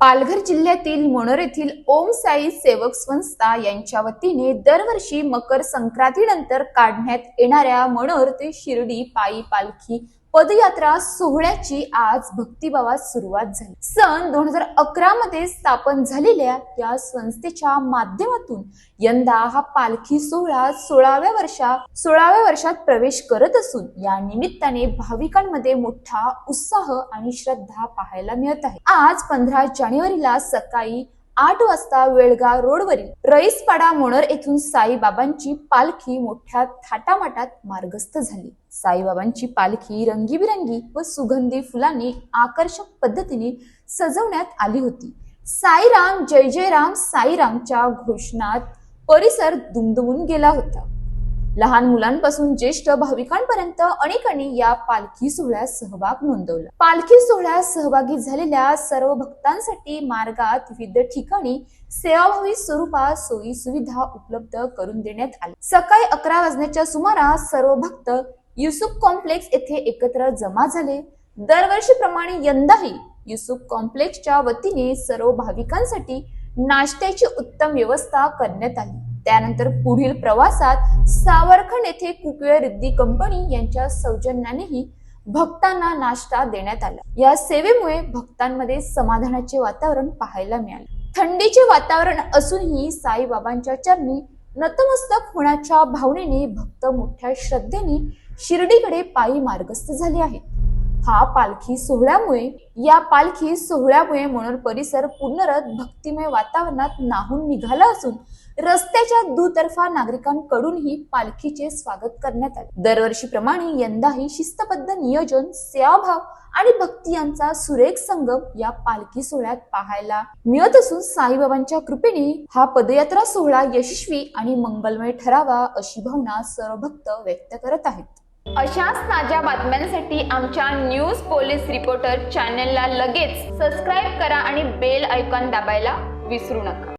पालघर जिल्ह्यातील मनोर येथील ओम साई सेवक संस्था यांच्या वतीने दरवर्षी मकर संक्रांतीनंतर काढण्यात येणाऱ्या मनोर ते शिर्डी पायी पालखी पदयात्रा सोहळ्याची आज भक्तिभावात सुरुवात झाली। सन 2011 मध्ये स्थापन झालेल्या या संस्थेच्या माध्यमातून यंदा हा पालखी सोहळा 16व्या वर्षात प्रवेश करत असून या निमित्ताने भाविकांमध्ये मोठा उत्साह आणि श्रद्धा पाहायला मिळत आहे। आज 15 जानेवारीला सकाळी 8 वाजता वेळगाव रोडवरील रईसपाडा मनोर येथून साईबाबांची पालखी मोठ्या थाटामाटात मार्गस्थ झाली। साईबाबांची पालखी रंगीबिरंगी व सुगंधी फुलांनी आकर्षक पद्धतीने सजवण्यात आली होती। साईराम जय जय राम साईरामच्या घोषणात परिसर दुमदुमून गेला होता। लहान मुलांपासून ज्येष्ठ भाविकांपर्यंत अनेकांनी या पालखी सोहळ्यात सहभाग नोंदवला। पालखी सोहळ्यात सहभागी झालेल्या सर्व भक्तांसाठी मार्गात विविध ठिकाणी सेवाभावी स्वरूपात सोयी सुविधा उपलब्ध करून देण्यात आल्या। सकाळी 11 वाजण्याच्या सुमारास सर्व भक्त युसुफ कॉम्प्लेक्स येथे एकत्र जमा झाले। दरवर्षीप्रमाणे यंदाही युसुफ कॉम्प्लेक्सच्या वतीने सर्व भाविकांसाठी नाश्त्याची उत्तम व्यवस्था करण्यात आली। त्यानंतर पुढील प्रवासात सावरखंड येथे कुकवेअर रिद्धी कंपनी यांच्या सौजन्यानेही भक्तांना नाश्ता देण्यात आला। या सेवेमुळे भक्तांमध्ये समाधानाचे वातावरण पाहायला मिळाले। थंडीचे वातावरण असूनही साईबाबांच्या चरणी नतमस्तक होण्याच्या भावनेने भक्त मोठ्या श्रद्धेने शिर्डीकडे पायी मार्गस्थ झाले आहेत। या पालखी सोहळ्यामुळे मनोर परिसर पूर्णतः भक्तिमय वातावरणात न्हाऊन निघाला असून रस्त्याच्या दुतर्फा नागरिकांकडूनही पालखीचे स्वागत करण्यात आले। दरवर्षीप्रमाणे यंदाही शिस्तबद्ध नियोजन, सेवाभाव आणि भक्ती यांचा सुरेख संगम या पालखी सोहळ्यात पाहायला मिळत असून साईबाबांच्या कृपेने हा पदयात्रा सोहळा यशस्वी आणि मंगलमय ठरावा अशी भावना सर्व भक्त व्यक्त करत आहेत। अशाच ताज्या बातम्यांसाठी आमच्या न्यूज पोलीस रिपोर्टर चॅनलला लगेच सबस्क्राईब करा आणि बेल आयकॉन दाबायला विसरू नका।